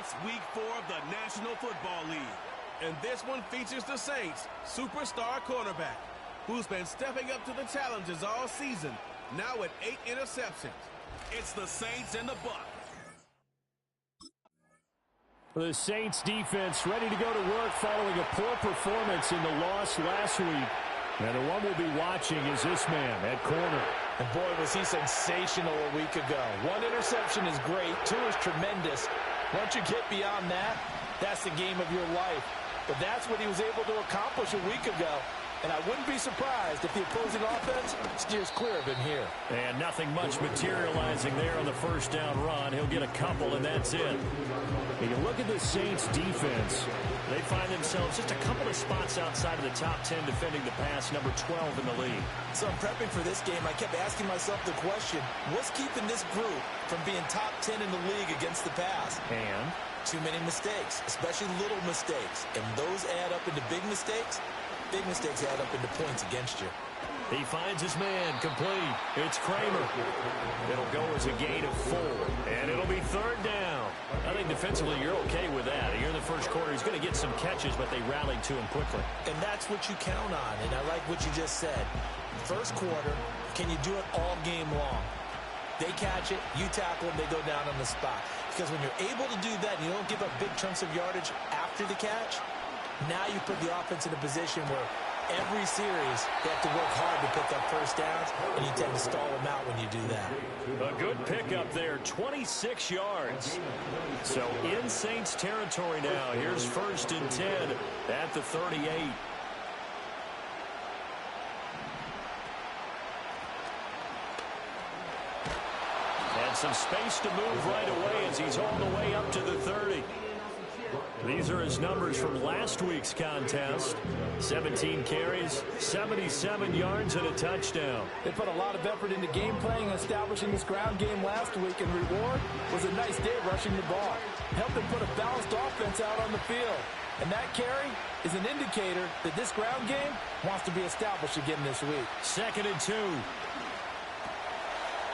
It's Week 4 of the National Football League. And this one features the Saints' superstar cornerback, who's been stepping up to the challenges all season, now with 8 interceptions. It's the Saints and the Buck. The Saints defense ready to go to work following a poor performance in the loss last week. And the one we'll be watching is this man at corner. And boy, was he sensational a week ago. 1 interception is great. 2 is tremendous. Once you get beyond that, that's the game of your life. But that's what he was able to accomplish a week ago. And I wouldn't be surprised if the opposing offense steers clear of him here. And nothing much materializing there on the first down run. He'll get a couple, and that's it. And you look at the Saints' defense. They find themselves just a couple of spots outside of the top 10 defending the pass, number 12 in the league. So in prepping for this game, I kept asking myself the question, what's keeping this group from being top 10 in the league against the pass? And? Too many mistakes, especially little mistakes. And those add up into big mistakes. Big mistakes add up into points against you. He finds his man complete. It's Kramer. It'll go as a gain of 4. And it'll be 3rd down. I think defensively you're okay with that. Here in the first quarter, he's going to get some catches, but they rallied to him quickly. And that's what you count on. And I like what you just said. First quarter, can you do it all game long? They catch it, you tackle them, they go down on the spot. Because when you're able to do that and you don't give up big chunks of yardage after the catch, now you put the offense in a position where every series they have to work hard to pick up first downs, and you tend to stall them out when you do that. A good pickup there, 26 yards. So in Saints territory now. Here's 1st and 10 at the 38. And some space to move right away as he's all the way up to the 30. These are his numbers from last week's contest. 17 carries, 77 yards, and a touchdown. They put a lot of effort into game playing and establishing this ground game last week, and reward was a nice day rushing the ball. Helped them put a balanced offense out on the field. And that carry is an indicator that this ground game wants to be established again this week. 2nd and 2.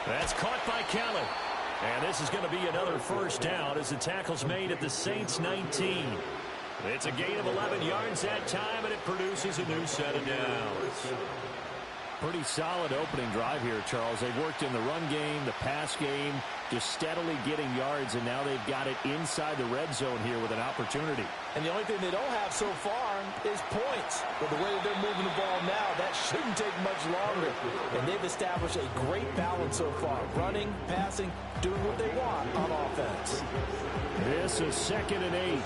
That's caught by Kelly. And this is going to be another first down as the tackle's made at the Saints 19. It's a gain of 11 yards that time, and it produces a new set of downs. Pretty solid opening drive here, Charles. They've worked in the run game, the pass game, just steadily getting yards, and now they've got it inside the red zone here with an opportunity. And the only thing they don't have so far is points. But the way that they're moving the ball now, that shouldn't take much longer. And they've established a great balance so far. Running, passing, doing what they want on offense. This is 2nd and 8.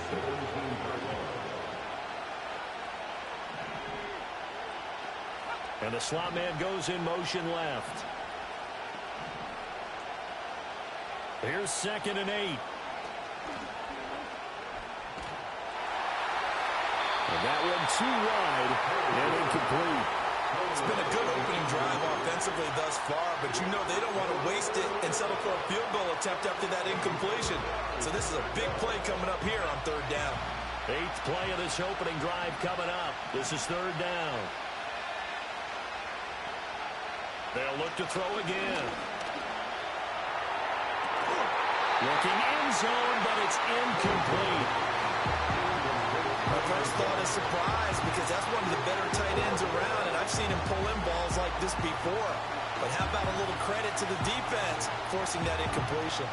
And the slot man goes in motion left. Here's 2nd and 8. And that one too wide and incomplete. It's been a good opening drive offensively thus far, but you know they don't want to waste it and settle for a field goal attempt after that incompletion. So this is a big play coming up here on 3rd down. 8th play of this opening drive coming up. This is 3rd down. They'll look to throw again. Looking end zone, but it's incomplete. My first thought is surprise, because that's one of the better tight ends around, and I've seen him pull in balls like this before. But how about a little credit to the defense forcing that incompletion?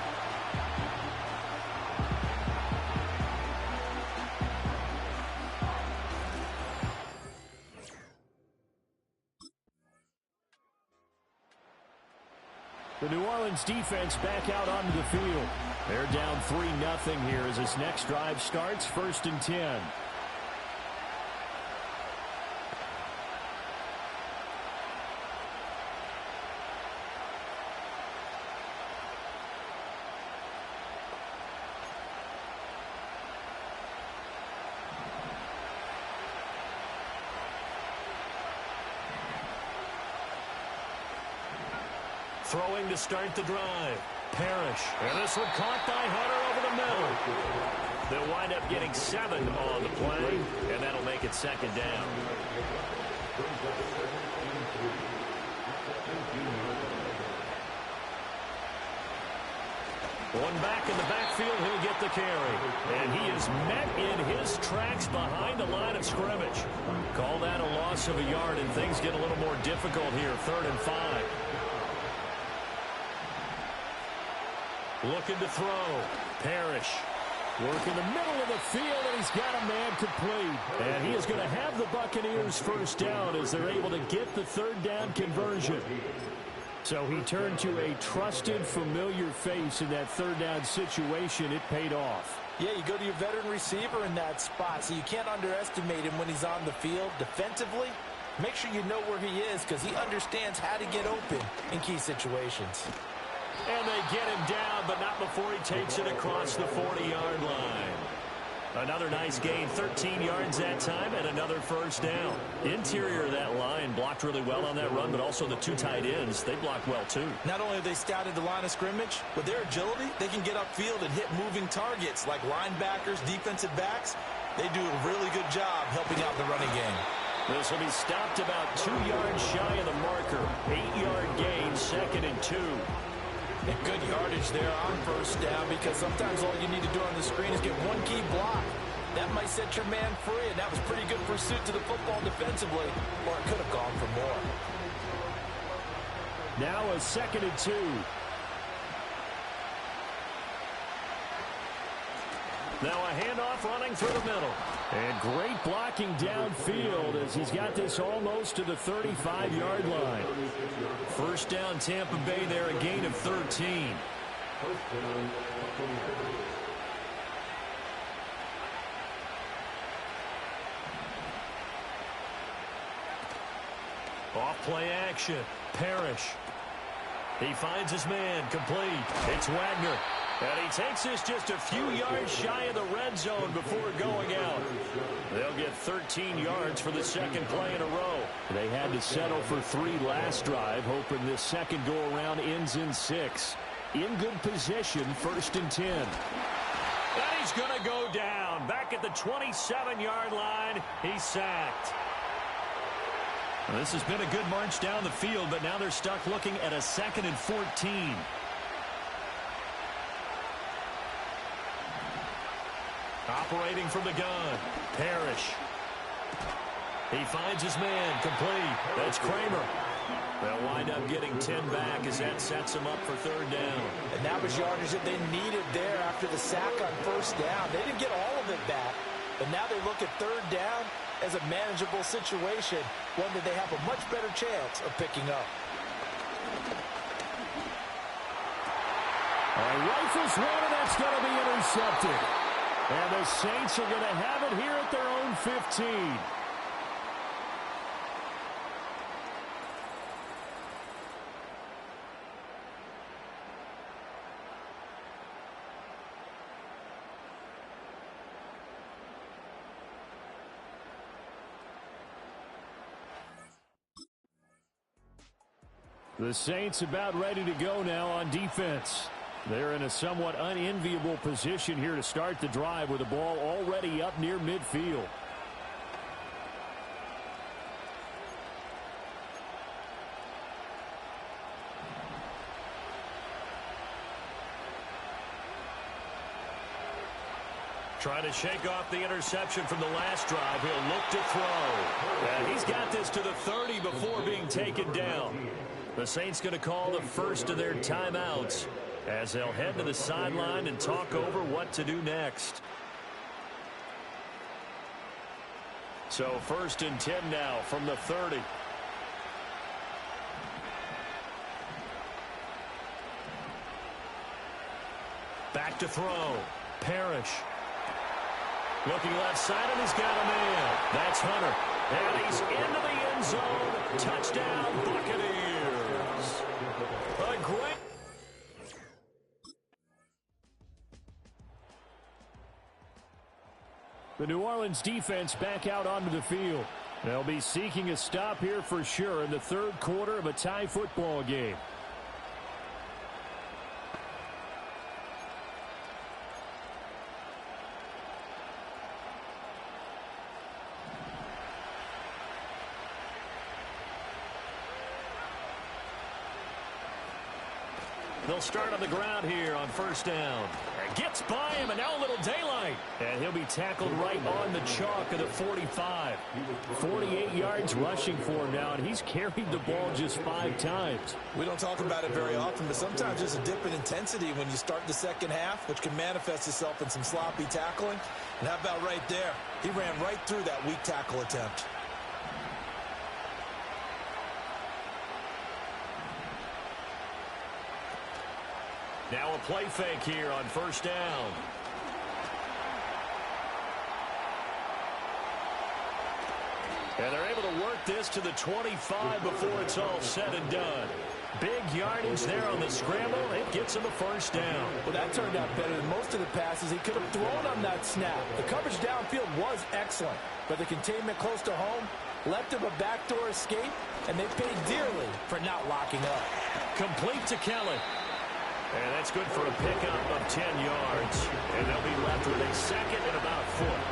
The New Orleans defense back out onto the field. They're down 3-0 here as this next drive starts. 1st and 10. Throwing to start the drive. Parrish. And this one caught by Hunter over the middle. They'll wind up getting 7 on the play, and that'll make it 2nd down. One back in the backfield, he'll get the carry. And he is met in his tracks behind the line of scrimmage. Call that a loss of a yard, and things get a little more difficult here. 3rd and 5. Looking to throw. Parrish. Work in the middle of the field, and he's got a man complete. And he is going to have the Buccaneers first down as they're able to get the 3rd down conversion. So he turned to a trusted, familiar face in that 3rd down situation. It paid off. Yeah, you go to your veteran receiver in that spot, so you can't underestimate him when he's on the field. Defensively, make sure you know where he is because he understands how to get open in key situations. And they get him down, but not before he takes it across the 40-yard line. Another nice gain, 13 yards that time, and another first down. Interior of that line blocked really well on that run, but also the 2 tight ends, they blocked well too. Not only have they scouted the line of scrimmage, with their agility, they can get upfield and hit moving targets like linebackers, defensive backs. They do a really good job helping out the running game. This will be stopped about 2 yards shy of the marker. 8-yard gain, 2nd and 2. And good yardage there on first down because sometimes all you need to do on the screen is get one key block. That might set your man free, and that was pretty good pursuit to the football defensively, or it could have gone for more. Now a 2nd and 2. Now a handoff running through the middle. And great blocking downfield as he's got this almost to the 35-yard line. First down Tampa Bay there, a gain of 13. Off play action. Parrish. He finds his man complete. It's Wagner. And he takes this just a few yards shy of the red zone before going out. They'll get 13 yards for the 2nd play in a row. They had to settle for 3 last drive, hoping this second go-around ends in 6. In good position, 1st and 10. And he's going to go down. Back at the 27-yard line, he's sacked. Well, this has been a good march down the field, but now they're stuck looking at a 2nd and 14. Operating from the gun, Parrish. He finds his man, complete. That's Kramer. They'll wind up getting 10 back as that sets them up for 3rd down. And that was yardage that they needed there after the sack on first down. They didn't get all of it back, but now they look at 3rd down as a manageable situation, one that they have a much better chance of picking up. Rifles one, and that's going to be intercepted. And the Saints are going to have it here at their own 15. The Saints about ready to go now on defense. They're in a somewhat unenviable position here to start the drive with the ball already up near midfield. Trying to shake off the interception from the last drive. He'll look to throw. And he's got this to the 30 before being taken down. The Saints going to call the first of their timeouts as they'll head to the sideline and talk over what to do next. So 1st and 10 now from the 30. Back to throw. Parrish. Looking left side, and he's got a man. That's Hunter. And he's into the end zone. Touchdown, Buccaneers. A great... The New Orleans defense back out onto the field. They'll be seeking a stop here for sure in the 3rd quarter of a tie football game. They'll start on the ground here on first down. And gets by him, and now a little daylight. And he'll be tackled right on the chalk of the 45. 48 yards rushing for him now, and he's carried the ball just 5 times. We don't talk about it very often, but sometimes there's a dip in intensity when you start the second half, which can manifest itself in some sloppy tackling. And how about right there? He ran right through that weak tackle attempt. Now a play fake here on first down. And they're able to work this to the 25 before it's all said and done. Big yardage there on the scramble. It gets him a first down. Well, that turned out better than most of the passes he could have thrown on that snap. The coverage downfield was excellent, but the containment close to home left him a backdoor escape, and they paid dearly for not locking up. Complete to Kelly. And that's good for a pickup of 10 yards. And they'll be left with a second and about a foot.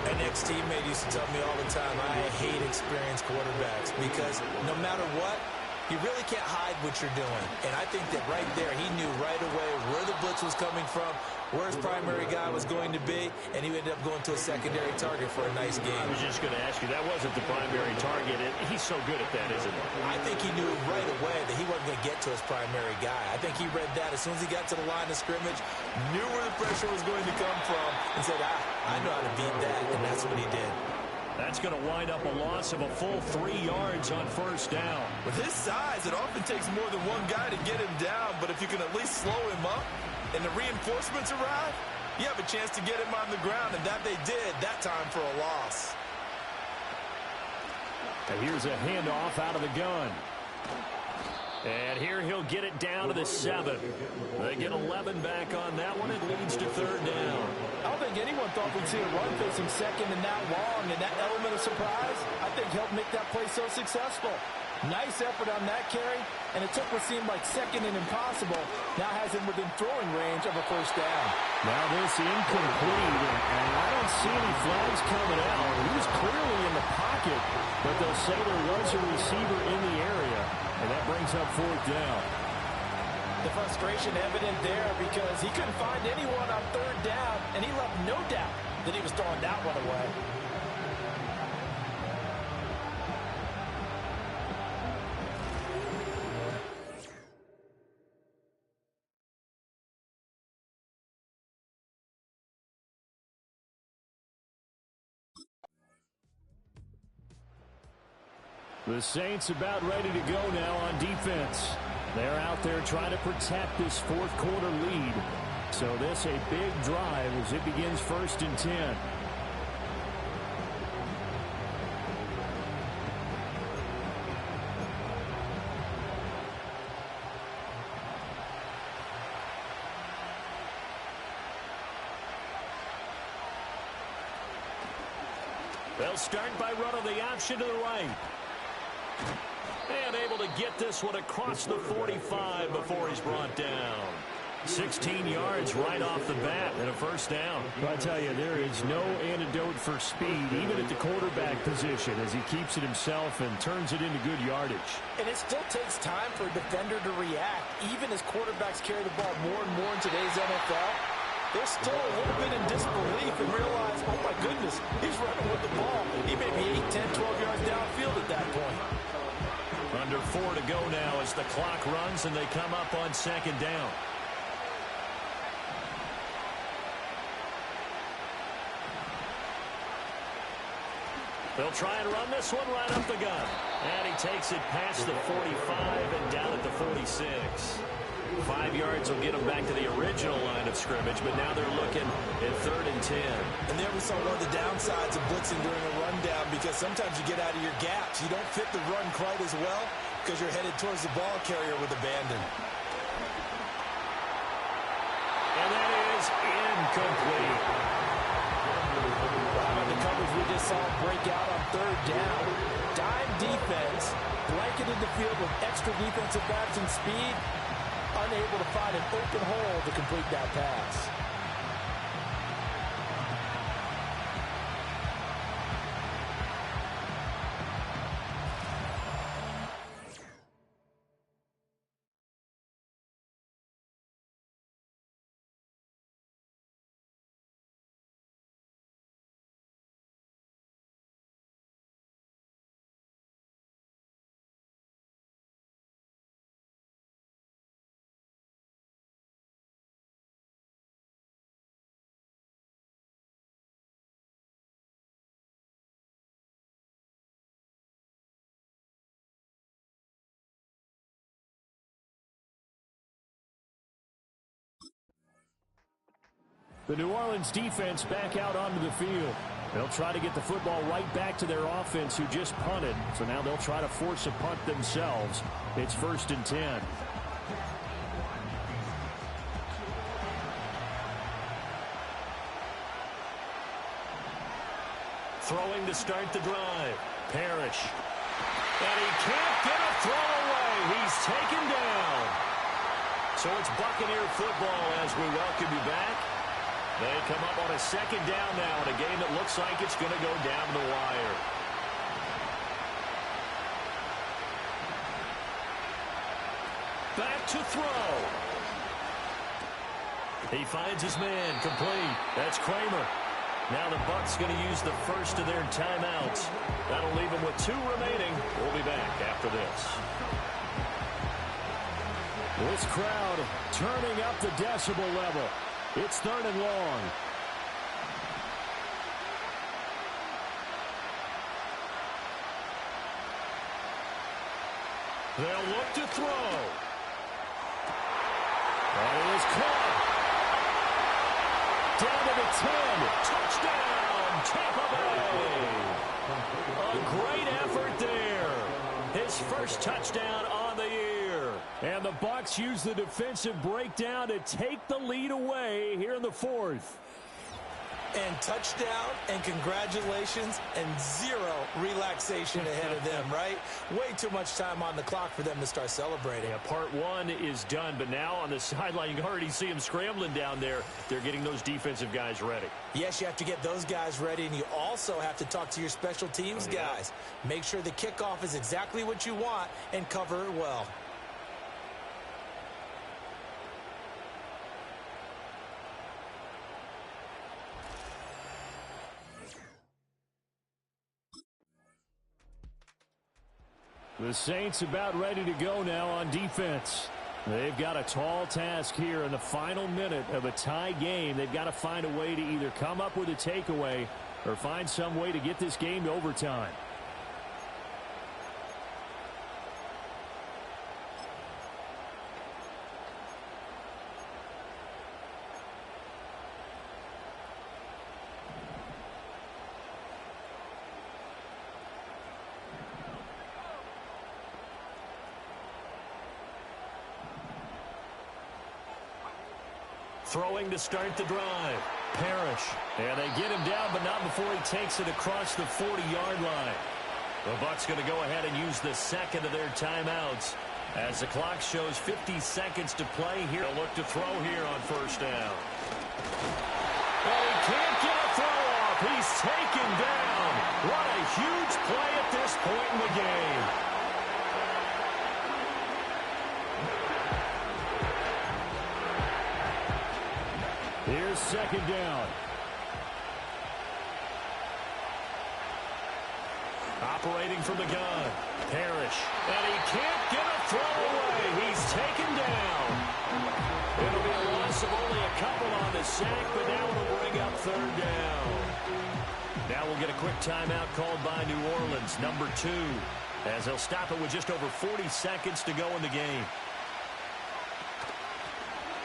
An ex-teammate used to tell me all the time, I hate experienced quarterbacks because no matter what, you really can't hide what you're doing. And I think that right there, he knew right away where the blitz was coming from, where his primary guy was going to be, and he ended up going to a secondary target for a nice game. I was just going to ask you, that wasn't the primary target. He's so good at that, isn't he? I think he knew right away that he wasn't going to get to his primary guy. I think he read that as soon as he got to the line of scrimmage, knew where the pressure was going to come from, and said, I know how to beat that, and that's what he did. That's going to wind up a loss of a full 3 yards on first down. With his size, it often takes more than one guy to get him down, but if you can at least slow him up and the reinforcements arrive, you have a chance to get him on the ground, and that they did that time for a loss. And here's a handoff out of the gun. And here he'll get it down to the 7. They get 11 back on that one. It leads to third down. I don't think anyone thought we'd see a run facing second and that long, and that element of surprise, I think, helped make that play so successful. Nice effort on that carry, and it took what seemed like second and impossible. Now has him within throwing range of a first down. Now this incomplete, and I don't see any flags coming out. He was clearly in the pocket, but they'll say there was a receiver in the area, and that brings up fourth down. The frustration evident there because he couldn't find anyone on third down, and he left no doubt that he was throwing that one away. The Saints about ready to go now on defense. They're out there trying to protect this fourth quarter lead. So this a big drive as it begins 1st and 10. They'll start by running the option to the right. And able to get this one across the 45 before he's brought down. 16 yards right off the bat and a first down. I tell you, there is no antidote for speed, even at the quarterback position, as he keeps it himself and turns it into good yardage. And it still takes time for a defender to react, even as quarterbacks carry the ball more and more in today's NFL. They're still a little bit in disbelief and realize, oh my goodness, he's running with the ball. He may be 8, 10, 12 yards downfield at that point. Under 4 to go now as the clock runs and they come up on second down. They'll try and run this one right up the gut. And he takes it past the 45 and down at the 46. 5 yards will get them back to the original line of scrimmage, but now they're looking at 3rd and 10. And there we saw one of the downsides of blitzing during a rundown, because sometimes you get out of your gaps. You don't fit the run quite as well because you're headed towards the ball carrier with abandon. And that is incomplete. The coverage we just saw break out on 3rd down. Dime defense, blanketed the field with extra defensive backs and speed, unable to find an open hole to complete that pass. The New Orleans defense back out onto the field. They'll try to get the football right back to their offense who just punted. So now they'll try to force a punt themselves. It's 1st and 10. Throwing to start the drive. Parrish. And he can't get a throw away. He's taken down. So it's Buccaneer football as we welcome you back. They come up on a 2nd down now in a game that looks like it's going to go down the wire. Back to throw. He finds his man, complete. That's Kramer. Now the Bucs going to use the first of their timeouts. That'll leave them with 2 remaining. We'll be back after this. This crowd turning up the decibel level. It's 3rd and long. They'll look to throw. And it is caught. Down to the 10. Touchdown, Tampa Bay. A great effort there. His first touchdown on the year. And the Bucs use the defensive breakdown to take the lead away here in the 4th. And touchdown, and congratulations, and 0 relaxation ahead of them, right? Way too much time on the clock for them to start celebrating. Yeah, part 1 is done, but now on the sideline, you can already see them scrambling down there. They're getting those defensive guys ready. Yes, you have to get those guys ready, and you also have to talk to your special teams guys. Make sure the kickoff is exactly what you want and cover it well. The Saints about ready to go now on defense. They've got a tall task here in the final minute of a tie game. They've got to find a way to either come up with a takeaway or find some way to get this game to overtime. Throwing to start the drive. Parrish. And they get him down, but not before he takes it across the 40-yard line. The Bucs going to go ahead and use the 2nd of their timeouts. As the clock shows 50 seconds to play here. They'll look to throw here on 1st down. And he can't get a throw off. He's taken down. What a huge play at this point in the game. Here's 2nd down. Operating from the gun. Parrish. And he can't get a throw away. He's taken down. It'll be a loss of only a couple on the sack, but now it'll bring up 3rd down. Now we'll get a quick timeout called by New Orleans, number 2, as they'll stop it with just over 40 seconds to go in the game.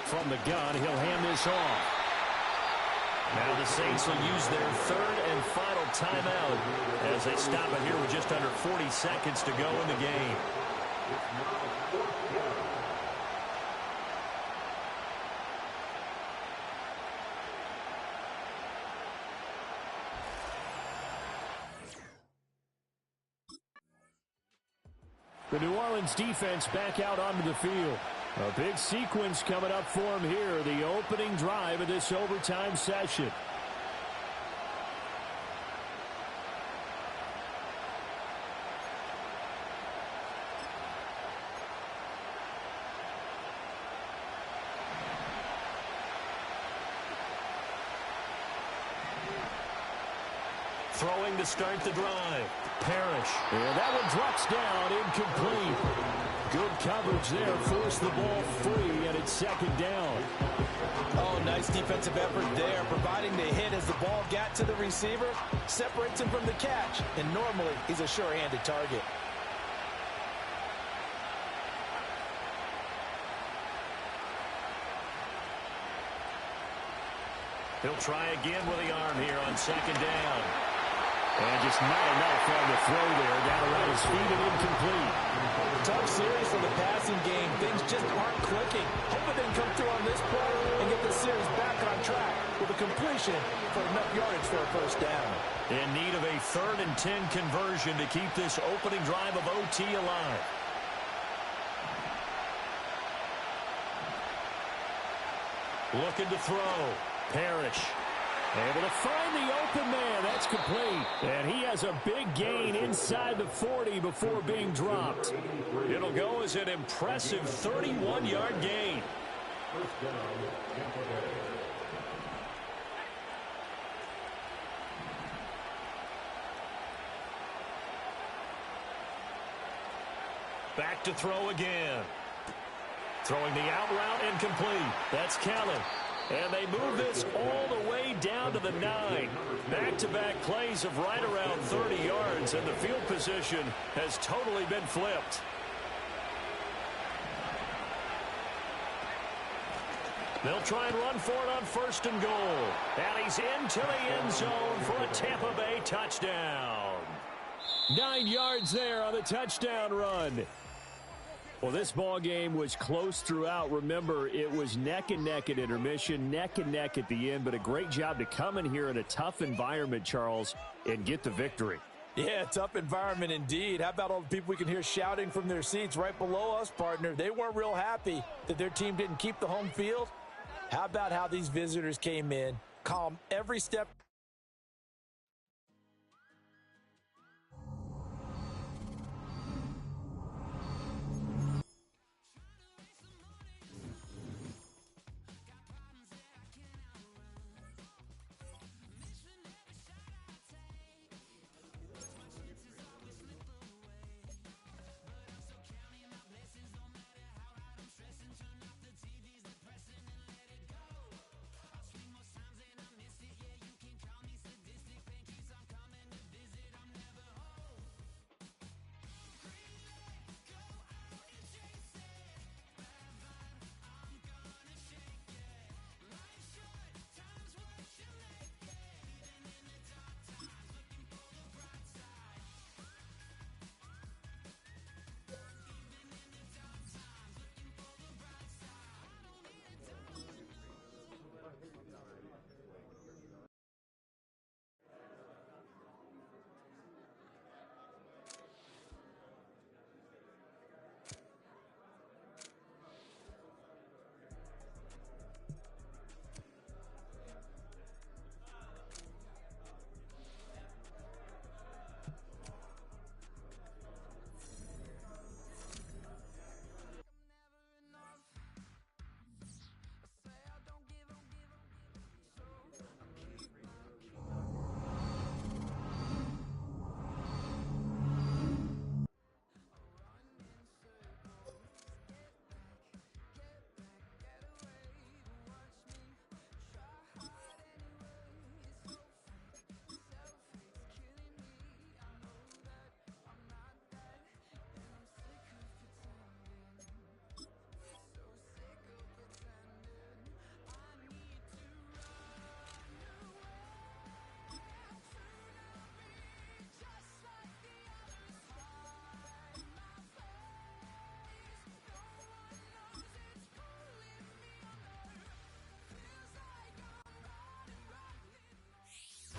From the gun, he'll hand this off. Now the Saints will use their 3rd and final timeout as they stop it here with just under 40 seconds to go in the game. The New Orleans defense back out onto the field. A big sequence coming up for him here, the opening drive of this overtime session. Throwing to start the drive. Parrish. And that one drops down, incomplete. Good coverage there, forced the ball free, and it's 2nd down. Oh, nice defensive effort there, providing the hit as the ball got to the receiver, separates him from the catch, and normally he's a sure-handed target. He'll try again with the arm here on second down. And just not enough on the throw there. Down around his feet and incomplete. Tough series for the passing game. Things just aren't clicking. Hope it didn't come through on this play and get the series back on track with a completion for enough yardage for a first down. In need of a 3rd and 10 conversion to keep this opening drive of OT alive. Looking to throw. Parrish. Able to find the open man. That's complete. And he has a big gain inside the 40 before being dropped. It'll go as an impressive 31-yard gain. Back to throw again. Throwing the out route incomplete. That's Kellen. And they move this all the way down to the 9. Back-to-back plays of right around 30 yards, and the field position has totally been flipped. They'll try and run for it on 1st and goal. And he's into the end zone for a Tampa Bay touchdown. 9 yards there on the touchdown run. Well, this ball game was close throughout. Remember, it was neck and neck at intermission, neck and neck at the end, but a great job to come in here in a tough environment, Charles, and get the victory. Yeah, tough environment indeed. How about all the people we can hear shouting from their seats right below us, partner? They weren't real happy that their team didn't keep the home field. How about how these visitors came in, calm every step.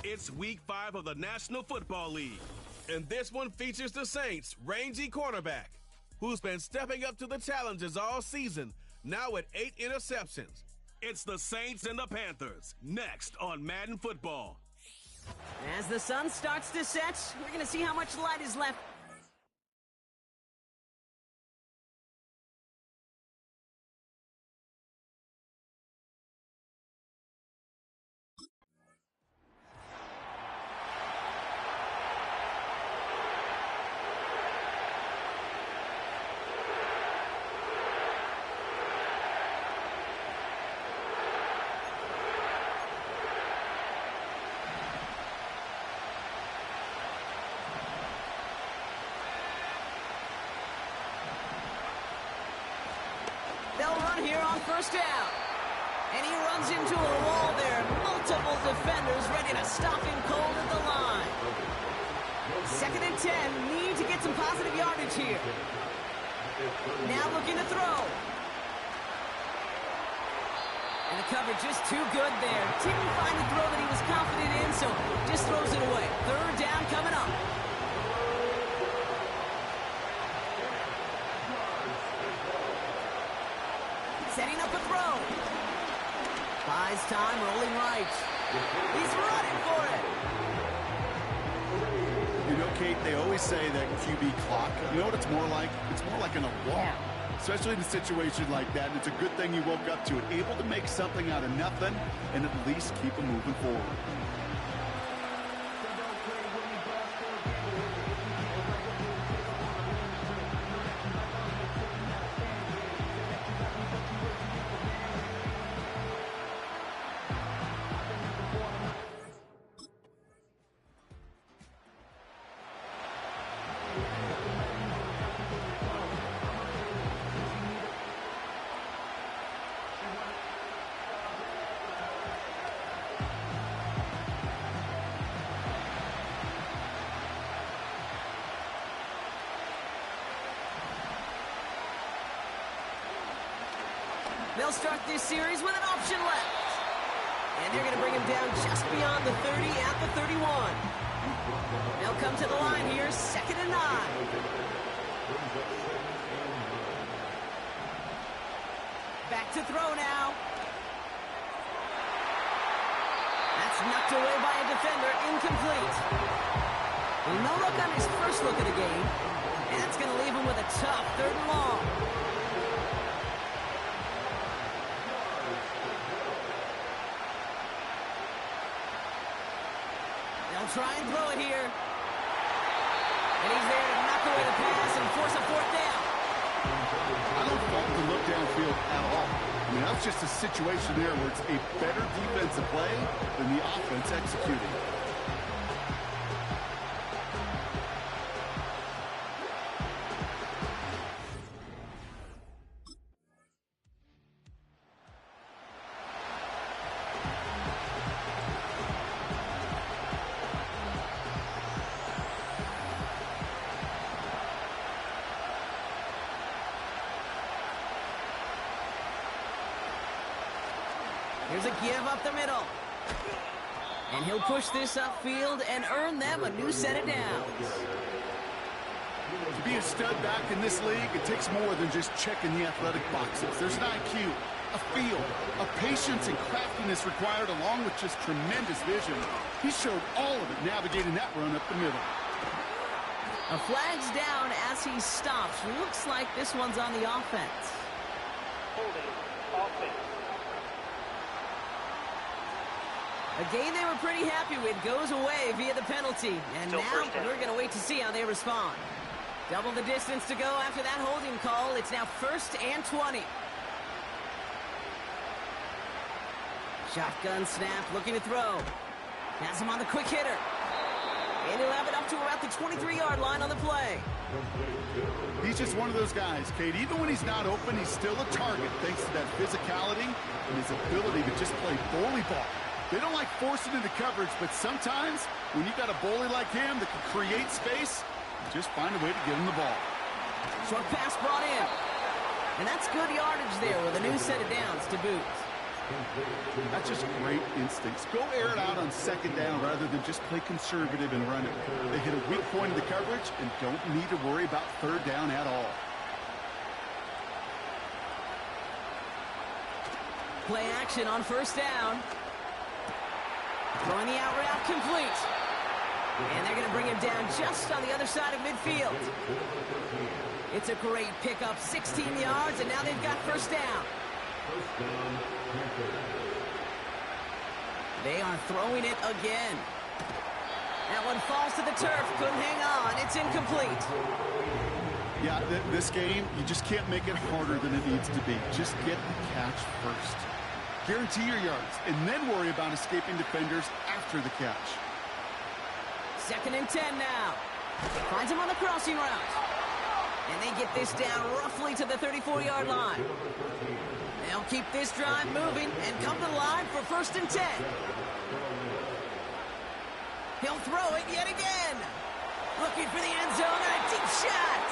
It's week 5 of the National Football League, and this one features the Saints' rangy cornerback, who's been stepping up to the challenges all season, now with 8 interceptions. It's the Saints and the Panthers, next on Madden Football. As the sun starts to set, we're going to see how much light is left. They'll run here on first down. And he runs into a wall there. Multiple defenders ready to stop him cold at the line. 2nd and 10. Need to get some positive yardage here. Now looking to throw. And the coverage just too good there. Didn't find the throw that he was confident in, so just throws it away. 3rd down coming up. Setting up a throw. Buys time, rolling right. He's running for it. You know, Kate, they always say that QB clock, you know what it's more like? It's more like an alarm, especially in a situation like that. And it's a good thing you woke up to it, able to make something out of nothing and at least keep them moving forward. They'll start this series with an option left. And they're going to bring him down just beyond the 30 at the 31. They'll come to the line here, 2nd and 9. Back to throw now. That's knocked away by a defender, incomplete. No look on his first look at the game. And that's going to leave him with a tough 3rd and long. Try and throw it here. And he's there to knock away the pass and force a 4th down. I don't fault the look downfield at all. I mean, that's just a situation there where it's a better defensive play than the offense executing. Here's a give up the middle. And he'll push this upfield and earn them a new set of downs. To be a stud back in this league, it takes more than just checking the athletic boxes. There's an IQ, a feel, a patience and craftiness required along with just tremendous vision. He showed all of it navigating that run up the middle. A flag's down as he stops. Looks like this one's on the offense. Holding offense. A game they were pretty happy with goes away via the penalty. And Still now we're going to wait to see how they respond. Double the distance to go after that holding call. It's now 1st and 20. Shotgun snap, looking to throw. Has him on the quick hitter. And he'll have it up to about the 23-yard line on the play. He's just one of those guys, Kate. Even when he's not open, he's still a target thanks to that physicality and his ability to just play bully ball. They don't like forcing into coverage, but sometimes when you got a bully like him that can create space, just find a way to get him the ball. Short pass brought in. And that's good yardage there with a new set of downs to boot. That's just great instincts. Go air it out on 2nd down rather than just play conservative and run it. They hit a weak point in the coverage and don't need to worry about 3rd down at all. Play action on 1st down. Throwing the out route complete. And they're going to bring him down just on the other side of midfield. It's a great pickup, 16 yards, and now they've got 1st down. They are throwing it again. That one falls to the turf. Couldn't hang on. It's incomplete. Yeah, this game, you just can't make it harder than it needs to be. Just get the catch first. Guarantee your yards, and then worry about escaping defenders after the catch. 2nd and 10 now. Finds him on the crossing route. And they get this down roughly to the 34-yard line. They'll They'll keep this drive moving and come to the line for 1st and 10. He'll throw it yet again. Looking for the end zone and a deep shot.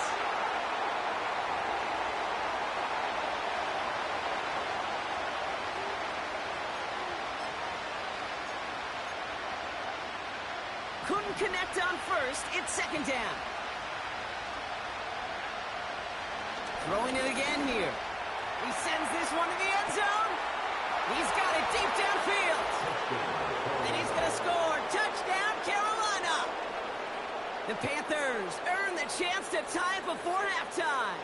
Couldn't connect on 1st. It's 2nd down. Throwing it again here. He sends this one to the end zone. He's got it deep downfield. And he's going to score. Touchdown, Carolina. The Panthers earn the chance to tie it before halftime.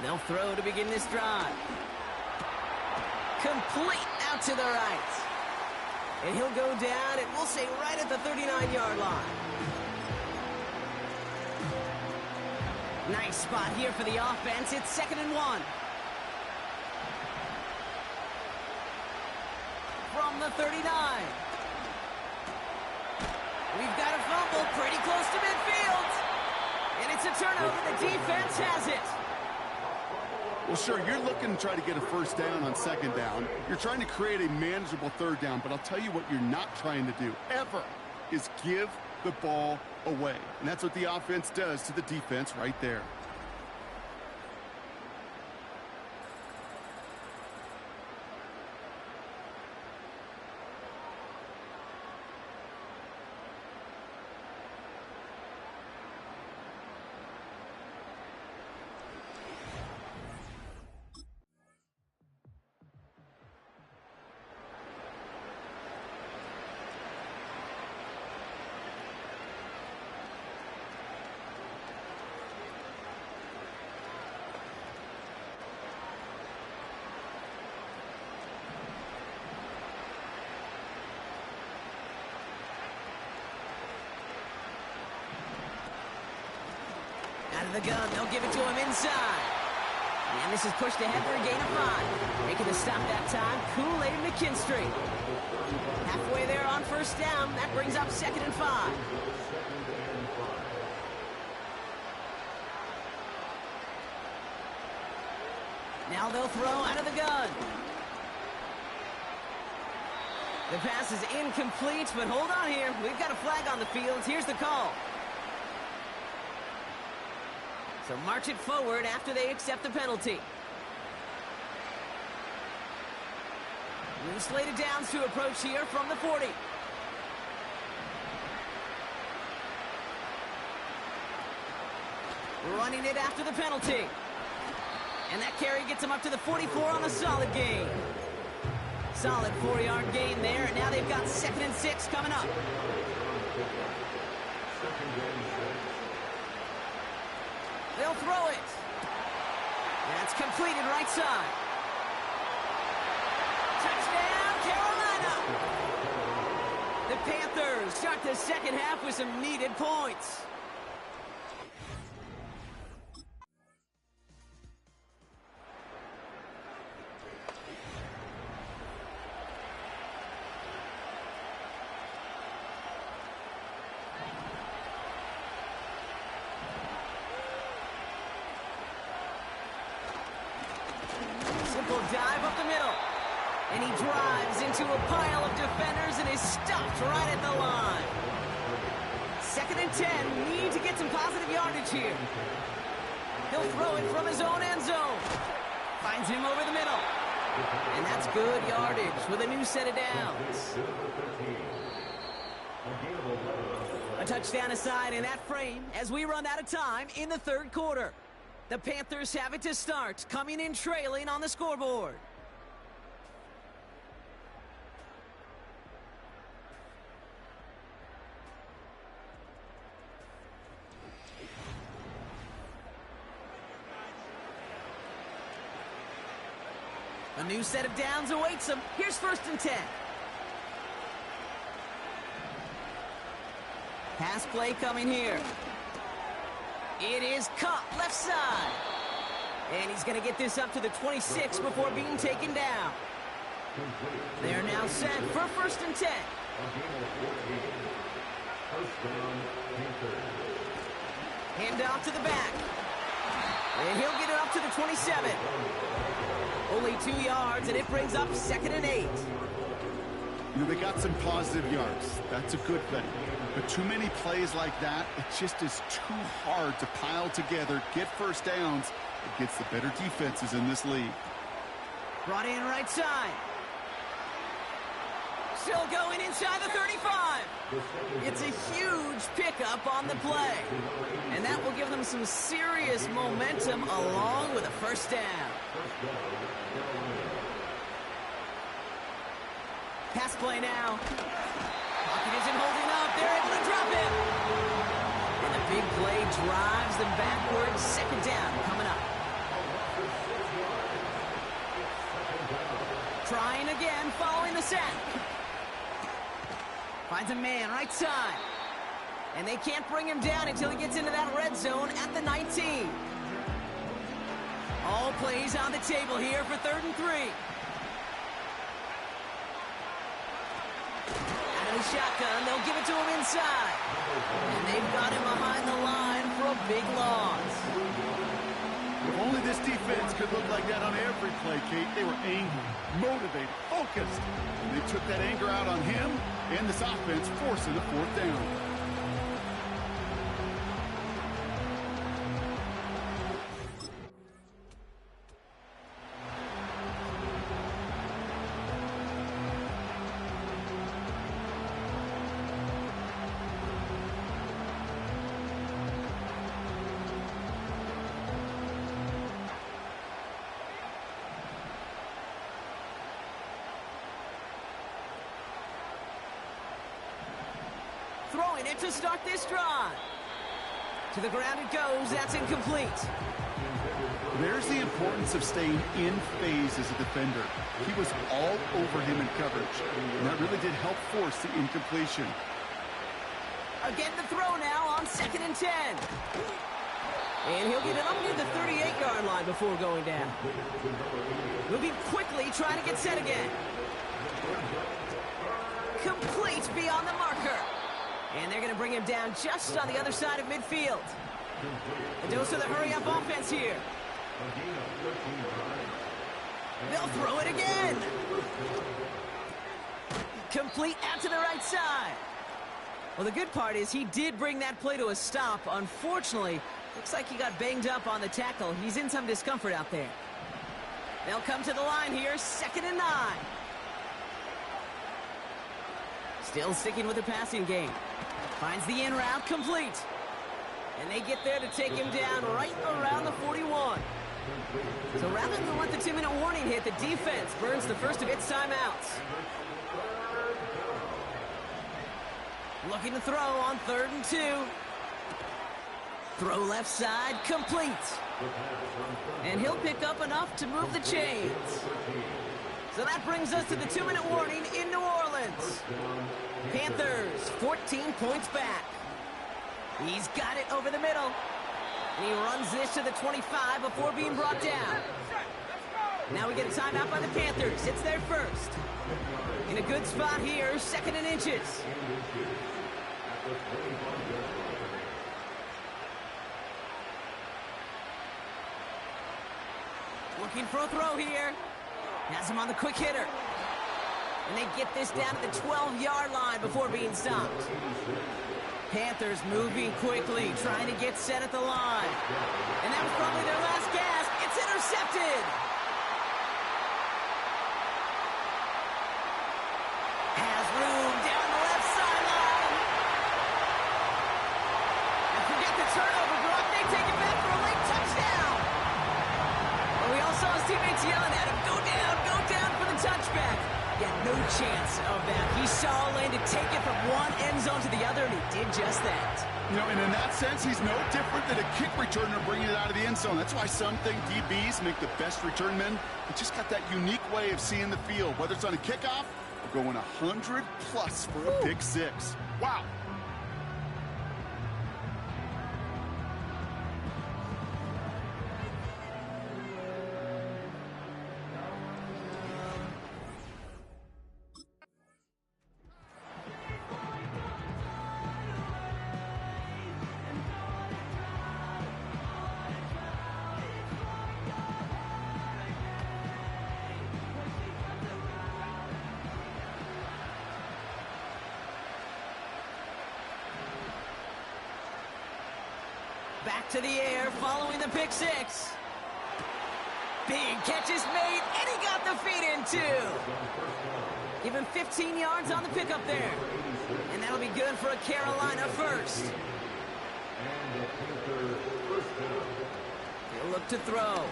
They'll throw to begin this drive. Complete out to the right. And he'll go down, and we'll say right at the 39-yard line. Nice spot here for the offense. It's 2nd and 1. From the 39. We've got a fumble pretty close to midfield. And it's a turnover. The defense has it. Well, sure, you're looking to try to get a 1st down on 2nd down. You're trying to create a manageable 3rd down, but I'll tell you what you're not trying to do, ever, is give the ball away. And that's what the offense does to the defense right there. Out of the gun, they'll give it to him inside. And this is pushed ahead for a gain of 5. Making the stop that time, Kool-Aid McKinstry. Halfway there on 1st down, that brings up 2nd and 5. Now they'll throw out of the gun. The pass is incomplete, but hold on here. We've got a flag on the field. Here's the call. So march it forward after they accept the penalty. New slated downs to approach here from the 40. Running it after the penalty. And that carry gets him up to the 44 on a solid gain. Solid 4-yard gain there, and now they've got 2nd and 6 coming up. They'll throw it. That's completed right side. Touchdown, Carolina! The Panthers start the 2nd half with some needed points. Dive up the middle. And he drives into a pile of defenders and is stopped right at the line. 2nd and 10. Need to get some positive yardage here. He'll throw it from his own end zone. Finds him over the middle. And that's good yardage with a new set of downs. A touchdown aside in that frame as we run out of time in the 3rd quarter. The Panthers have it to start, coming in trailing on the scoreboard. A new set of downs awaits them. Here's 1st and 10. Pass play coming here. It is caught left side. And he's going to get this up to the 26 before being taken down. They're now set for 1st and 10. Hand off to the back. And he'll get it up to the 27. Only 2 yards, and it brings up 2nd and 8. You know, they got some positive yards. That's a good thing. But too many plays like that, it just is too hard to pile together, get first downs against the better defenses in this league. Brought in right side. Still going inside the 35. It's a huge pickup on the play. And that will give them some serious momentum along with a first down. Pass play now. Pocket isn't holding up. They're able to drop it. And a big play drives them backwards. 2nd down coming up. Trying again following the sack. Finds a man right side. And they can't bring him down until he gets into that red zone at the 19. All plays on the table here for 3rd and 3. Out of the shotgun, they'll give it to him inside. And they've got him behind the line for a big loss. If only this defense could look like that on every play, Kate. They were angry, motivated, focused. And they took that anger out on him and this offense, forcing the 4th down. Throwing it to start this drive. To the ground it goes. That's incomplete. There's the importance of staying in phase as a defender. He was all over him in coverage, and that really did help force the incompletion. Again the throw now on 2nd and 10. And he'll get it up near the 38-yard line before going down. Moving quickly, trying to get set again. Complete beyond the marker. And they're going to bring him down just on the other side of midfield. A dose of the hurry-up offense here. They'll throw it again. Complete out to the right side. Well, the good part is he did bring that play to a stop. Unfortunately, looks like he got banged up on the tackle. He's in some discomfort out there. They'll come to the line here, 2nd and 9. Still sticking with the passing game. Finds the in route complete. And they get there to take him down right around the 41. So rather than let the 2-minute warning hit, the defense burns the first of its timeouts. Looking to throw on 3rd and 2. Throw left side, complete. And he'll pick up enough to move the chains. So that brings us to the 2-minute warning in New Orleans. Panthers, 14 points back. He's got it over the middle. And he runs this to the 25 before being brought down. Now we get a timeout by the Panthers. It's their first. In a good spot here, 2nd and inches. Looking for a throw here. Has him on the quick hitter. And they get this down to the 12-yard line before being stopped. Panthers moving quickly, trying to get set at the line. And that was probably their last gasp. It's intercepted. Has room down the left sideline. And forget the turnover, Brock. They take it back for a late touchdown. Well, we all saw his teammates yelling at him, go down for the touchback. Yeah, no chance of that. He saw a lane to take it from one end zone to the other, and he did just that. You know, and in that sense, he's no different than a kick returner bringing it out of the end zone. That's why some think DBs make the best return men. They just got that unique way of seeing the field, whether it's on a kickoff or going 100+ for a pick six. Wow. Back to the air following the pick six. Big catch is made, and he got the feet in too. Give him 15 yards on the pickup there. And that'll be good for a Carolina first. He'll look to throw.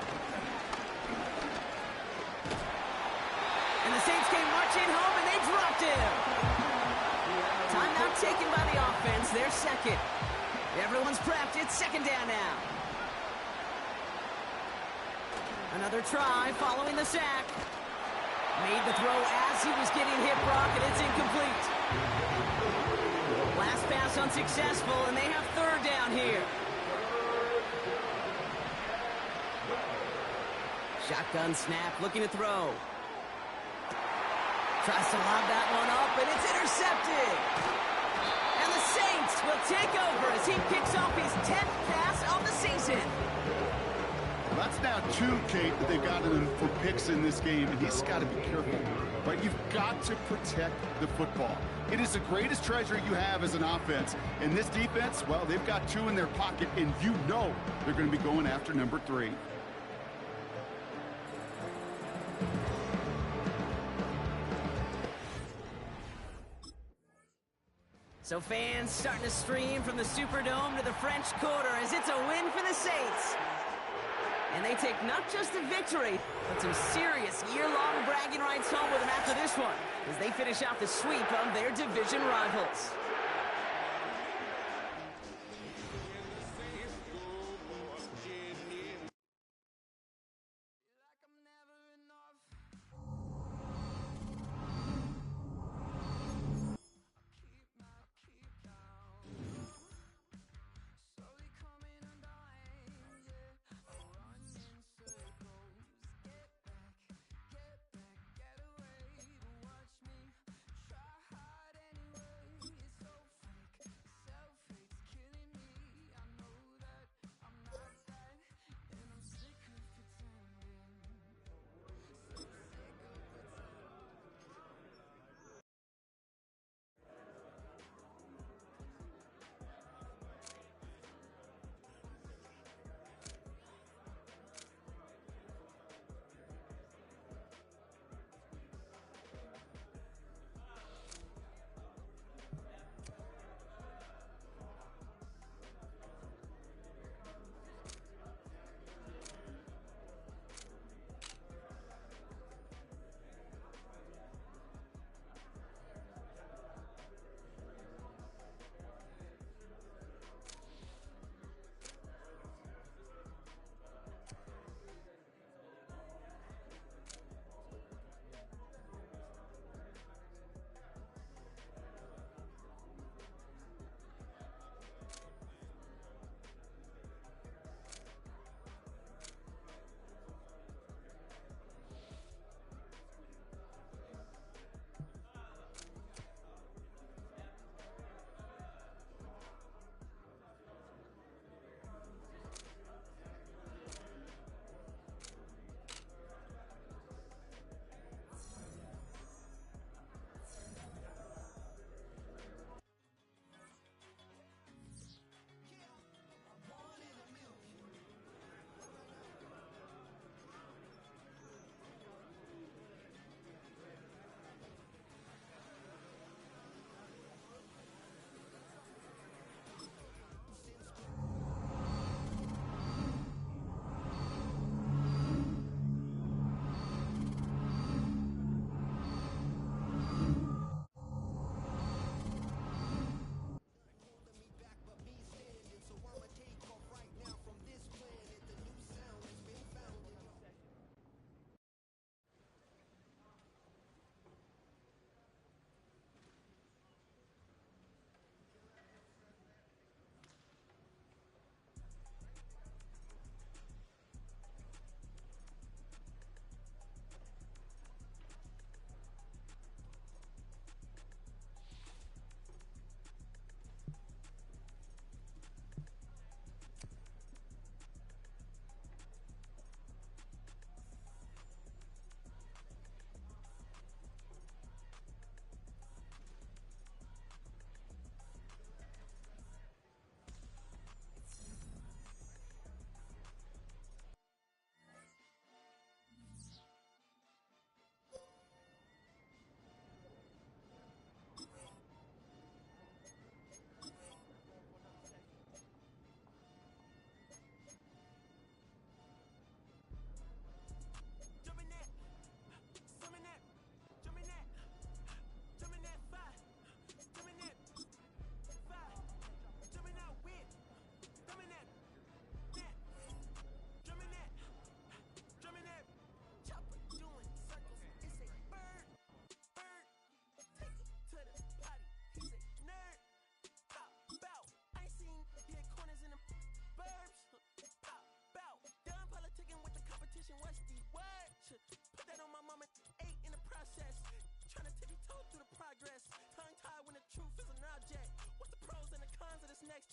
And the Saints came marching home, and they dropped him. Timeout taken by the offense. They're second. Everyone's prepped. It's second down now. Another try following the sack. Made the throw as he was getting hip rock, and it's incomplete. Last pass unsuccessful, and they have third down here. Shotgun snap, looking to throw. Tries to lob that one up, and it's intercepted. And the Saints will take over as he picks off his 10th pass of the season. Well, that's now 2, Kate, that they've gotten him for picks in this game, and he's got to be careful. Right? You've got to protect the football. It is the greatest treasure you have as an offense. And this defense, well, they've got 2 in their pocket, and you know they're going to be going after number 3. So fans starting to stream from the Superdome to the French Quarter as it's a win for the Saints. And they take not just a victory, but some serious year-long bragging rights home with them after this one, as they finish out the sweep of their division rivals.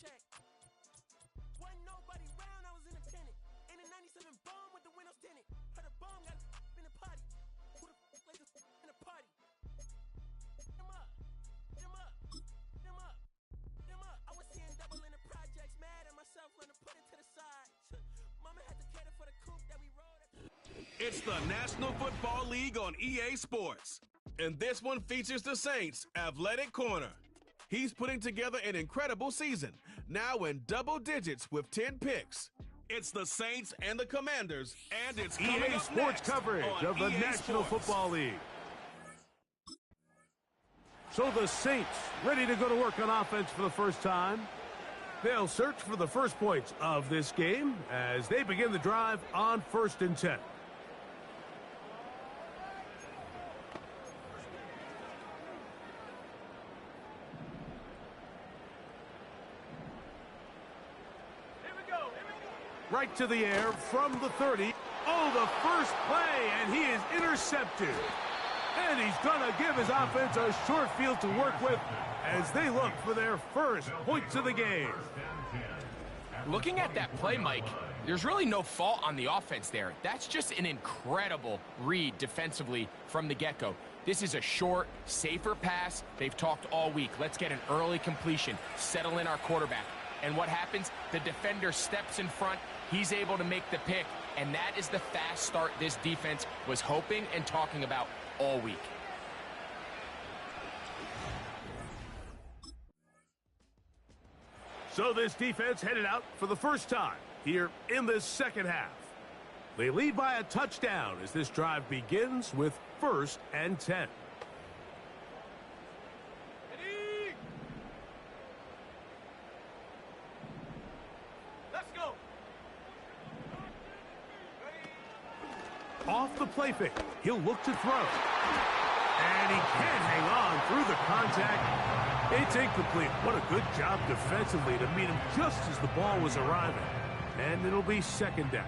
check. Wasn't nobody round, I was independent. In a 97 bomb with the windows tinted. Heard a bomb got in the potty. Who the f like this in a party? Them up, them up, them up, them up. I was seeing double in the projects, mad at myself, learning to put it to the side. Mama had to cater for the coupe that we rode at. It's the National Football League on EA Sports. And this one features the Saints' athletic corner. He's putting together an incredible season, now in double digits with 10 picks. It's the Saints and the Commanders, and it's EA Sports coverage of the National Football League. So the Saints ready to go to work on offense for the first time. They'll search for the first points of this game as they begin the drive on 1st and 10. Right to the air from the 30. Oh, the first play, and he is intercepted. And he's going to give his offense a short field to work with as they look for their first points of the game. Looking at that play, Mike, there's really no fault on the offense there. That's just an incredible read defensively from the get-go. This is a short, safer pass. They've talked all week. Let's get an early completion, settle in our quarterback. And what happens? The defender steps in front. He's able to make the pick, and that is the fast start this defense was hoping and talking about all week. So this defense headed out for the first time here in this second half. They lead by a touchdown as this drive begins with 1st and 10. Off the play fake, he'll look to throw. And he can't hang on through the contact. It's incomplete. What a good job defensively to meet him just as the ball was arriving. And it'll be 2nd down.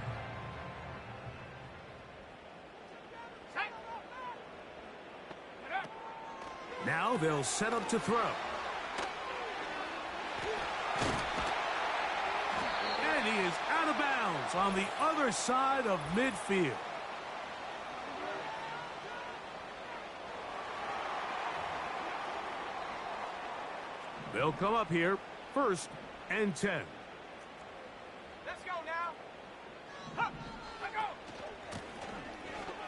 Now they'll set up to throw. And he is out of bounds on the other side of midfield. They'll come up here, 1st and 10. Let's go now. Huh, let's go.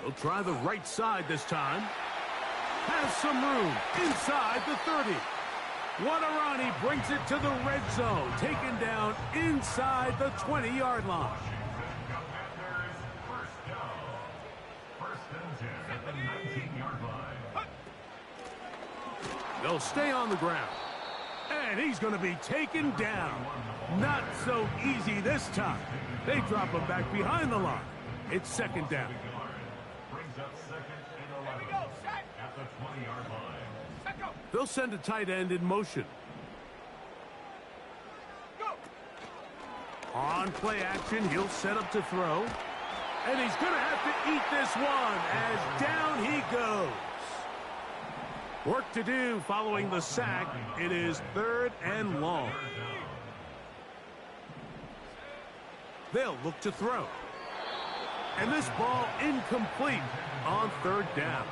They'll try the right side this time. Has some room inside the 30. Wadarani brings it to the red zone, taken down inside the 20-yard line. They'll stay on the ground. And he's going to be taken down. Not so easy this time. They drop him back behind the line. It's 2nd down. They'll send a tight end in motion. On play action, he'll set up to throw. And he's going to have to eat this one as down he goes. Work to do following the sack. It is 3rd and long. They'll look to throw. And this ball incomplete on 3rd down.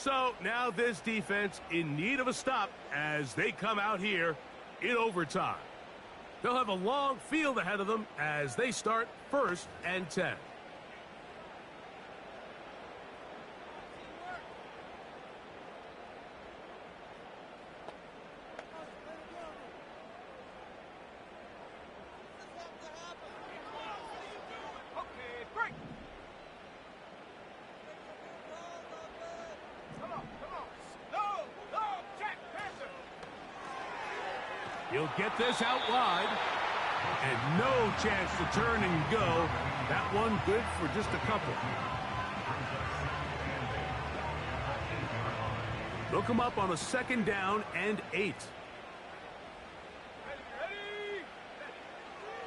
So now this defense in need of a stop as they come out here in overtime. They'll have a long field ahead of them as they start 1st and 10. He'll get this out wide. And no chance to turn and go. That one good for just a couple. They'll come up on a 2nd down and 8.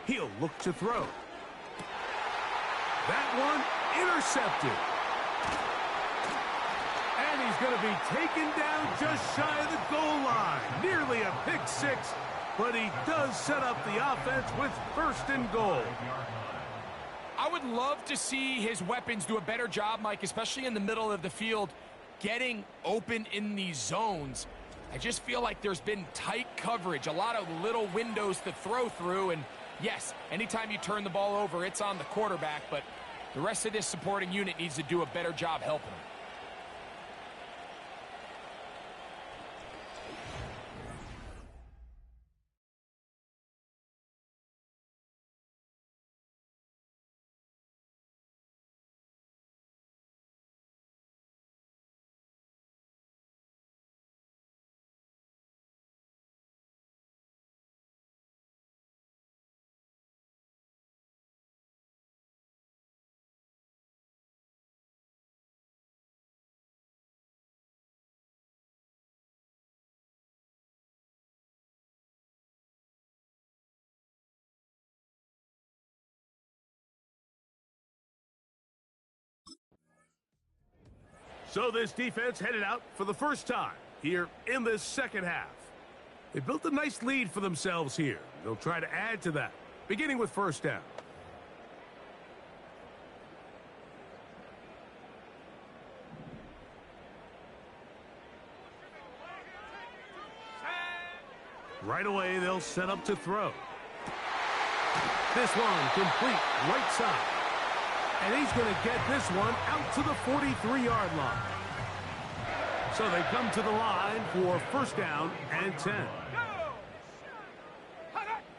He'll look to throw. That one intercepted. And he's going to be taken down just shy of the goal line. Nearly a pick 6. But he does set up the offense with 1st and goal. I would love to see his weapons do a better job, Mike, especially in the middle of the field, getting open in these zones. I just feel like there's been tight coverage, a lot of little windows to throw through. And yes, anytime you turn the ball over, it's on the quarterback. But the rest of this supporting unit needs to do a better job helping him. So this defense headed out for the first time here in this 2nd half. They built a nice lead for themselves here. They'll try to add to that, beginning with 1st down. Right away, they'll set up to throw. This one complete right side. And he's going to get this one out to the 43-yard line. So they come to the line for 1st down and 10.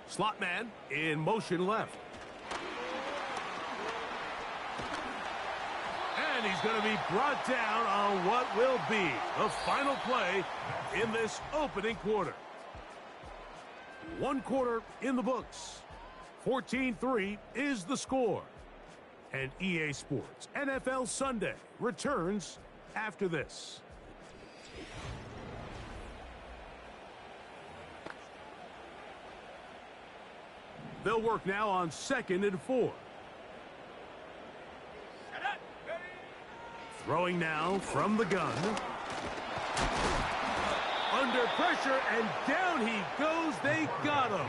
Slot man in motion left. And he's going to be brought down on what will be the final play in this opening quarter. 1 quarter in the books. 14-3 is the score. And EA Sports NFL Sunday returns after this. They'll work now on 2nd and 4. Throwing now from the gun. Under pressure, and down he goes. They got him.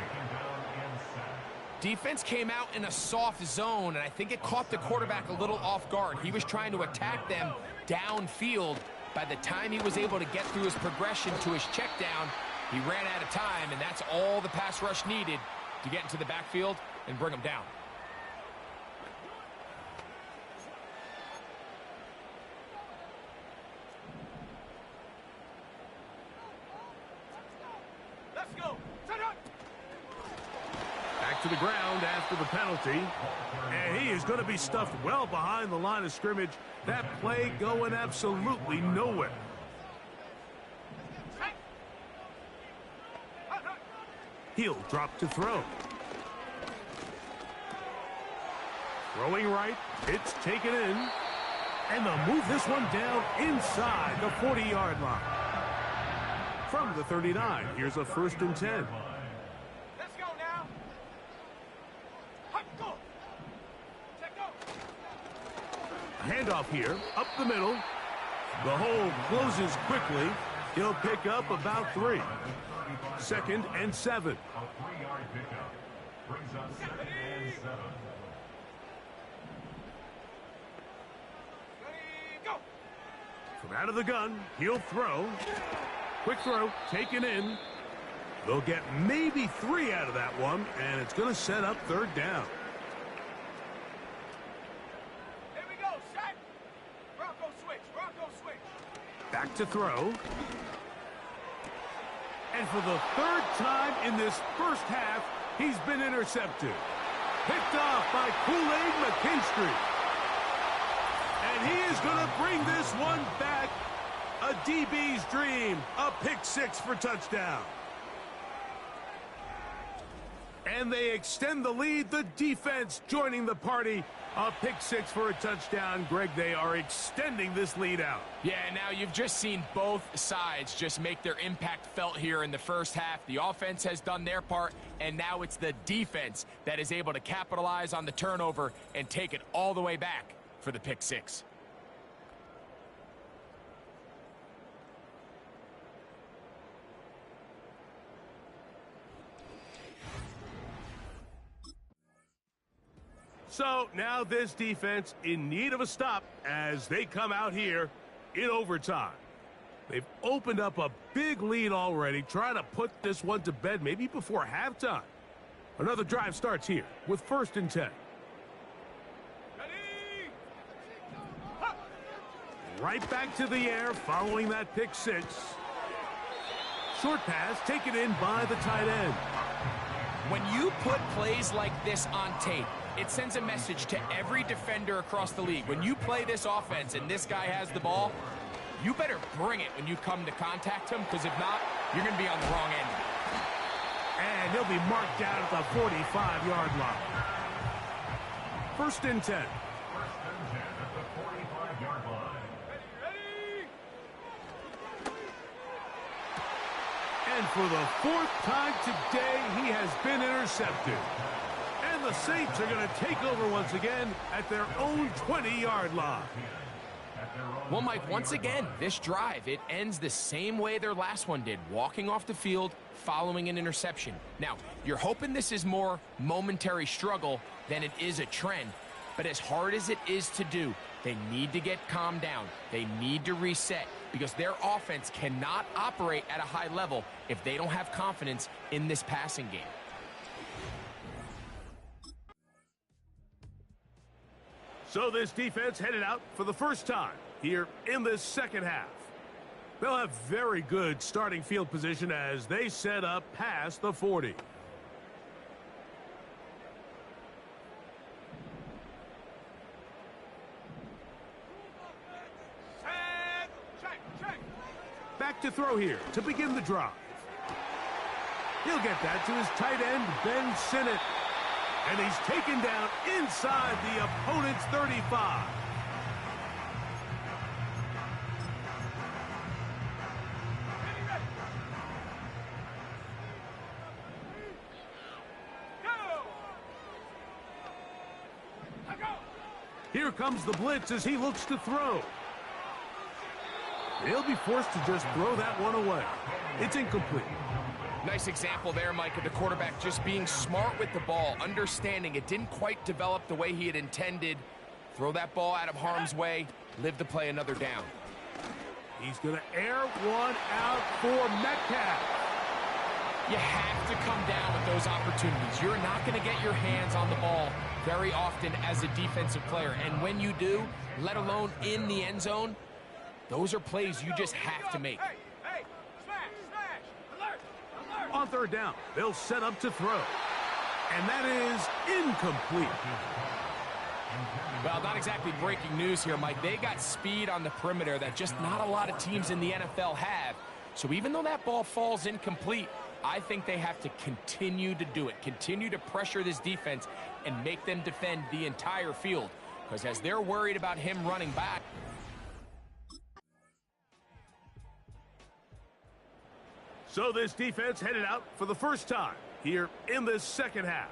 Defense came out in a soft zone, and I think it caught the quarterback a little off guard. He was trying to attack them downfield. By the time he was able to get through his progression to his check down, he ran out of time, and that's all the pass rush needed to get into the backfield and bring him down. Let's go. Back to the ground after the penalty. And he is going to be stuffed well behind the line of scrimmage. That play going absolutely nowhere. He'll drop to throw. Throwing right. It's taken in. And they'll move this one down inside the 40-yard line. From the 39, here's a 1st and 10. Let's go now. Go. Check go. A handoff here, up the middle. The hole closes quickly. He'll pick up about 3. 2nd and 7. A 3-yard pickup brings us 2nd and 7. From out of the gun, he'll throw. Quick throw, taken in. They'll get maybe 3 out of that one, and it's going to set up third down. Here we go, set. Bronco switch, Bronco switch. Back to throw. And for the 3rd time in this first half, he's been intercepted. Picked off by Kool-Aid McKinstry. And he is going to bring this one back. A DB's dream. A pick 6 for touchdown. And they extend the lead. The defense joining the party. A pick 6 for a touchdown. Greg, they are extending this lead out. Yeah, now you've just seen both sides just make their impact felt here in the first half. The offense has done their part, and now it's the defense that is able to capitalize on the turnover and take it all the way back for the pick 6. So now this defense in need of a stop as they come out here in overtime. They've opened up a big lead already, trying to put this one to bed maybe before halftime. Another drive starts here with 1st and 10. Right back to the air following that pick 6. Short pass taken in by the tight end. When you put plays like this on tape, it sends a message to every defender across the league. When you play this offense and this guy has the ball, you better bring it when you come to contact him, because if not, you're going to be on the wrong end. And he'll be marked down at the 45-yard line. 1st and 10. 1st and 10 at the 45-yard line. And for the 4th time today, he has been intercepted. And the Saints are going to take over once again at their own 20-yard line. Well, Mike, once again, this drive, it ends the same way their last one did, walking off the field, following an interception. Now, you're hoping this is more momentary struggle than it is a trend, but as hard as it is to do, they need to get calmed down. They need to reset, because their offense cannot operate at a high level if they don't have confidence in this passing game. So this defense headed out for the first time here in this second half. They'll have very good starting field position as they set up past the 40. Back to throw here to begin the drive. He'll get that to his tight end, Ben Sinnott. And he's taken down inside the opponent's 35. Here comes the blitz as he looks to throw. He'll be forced to just throw that one away. It's incomplete. Nice example there, Mike, of the quarterback just being smart with the ball, understanding it didn't quite develop the way he had intended. Throw that ball out of harm's way, live to play another down. He's going to air one out for Metcalf. You have to come down with those opportunities. You're not going to get your hands on the ball very often as a defensive player. And when you do, let alone in the end zone, those are plays you just have to make. On 3rd down, they'll set up to throw. And that is incomplete. Well, not exactly breaking news here, Mike. They got speed on the perimeter that just not a lot of teams in the NFL have. So even though that ball falls incomplete, I think they have to continue to do it. Continue to pressure this defense and make them defend the entire field. Because as they're worried about him running back, so this defense headed out for the first time here in this second half.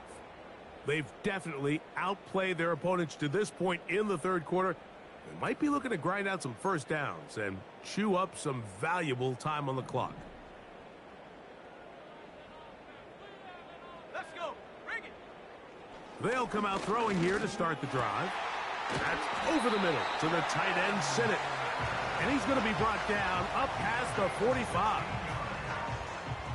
They've definitely outplayed their opponents to this point in the 3rd quarter. They might be looking to grind out some first downs and chew up some valuable time on the clock. Let's go. Bring it. They'll come out throwing here to start the drive. That's over the middle to the tight end, Sinnott. And he's going to be brought down up past the 45.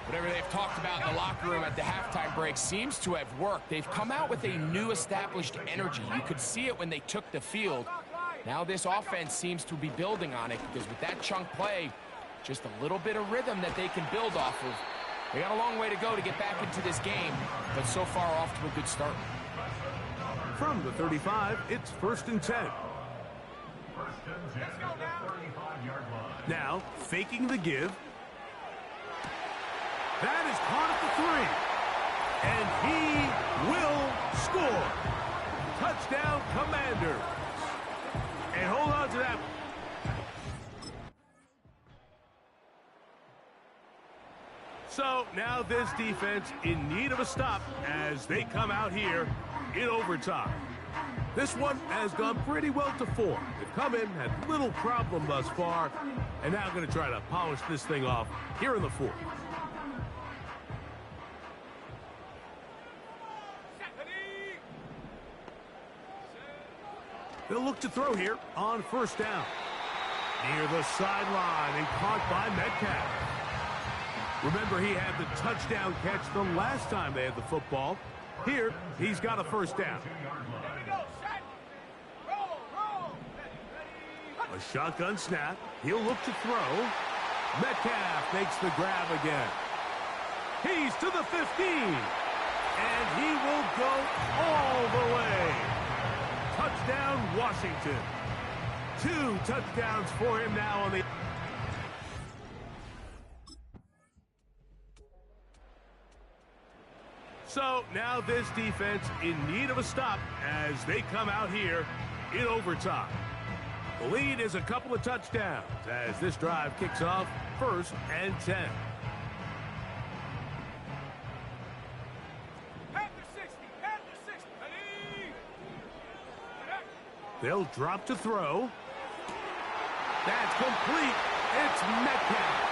Whatever they've talked about in the locker room at the halftime break seems to have worked. They've come out with a new established energy. You could see it when they took the field. Now this offense seems to be building on it because with that chunk play, just a little bit of rhythm that they can build off of. They got a long way to go to get back into this game, but so far off to a good start. From the 35, it's 1st and 10. Now, faking the give. That is caught at the 3. And he will score. Touchdown, Commanders. And hold on to that. So now this defense in need of a stop as they come out here in overtime. This one has gone pretty well to form. They've come in, had little problem thus far, and now going to try to polish this thing off here in the 4th. They'll look to throw here on 1st down. Near the sideline and caught by Metcalf. Remember, he had the touchdown catch the last time they had the football. Here, he's got a 1st down. A shotgun snap. He'll look to throw. Metcalf makes the grab again. He's to the 15. And he will go all the way. Touchdown, Washington. 2 touchdowns for him now on the... So now this defense in need of a stop as they come out here in overtime. The lead is a couple of touchdowns as this drive kicks off 1st and 10. They'll drop to throw. That's complete. It's Metcalf.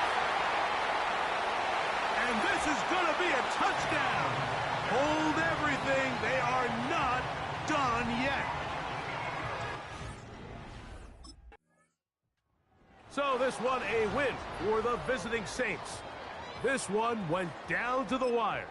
And this is going to be a touchdown. Hold everything. They are not done yet. So this one a win for the visiting Saints. This one went down to the wire.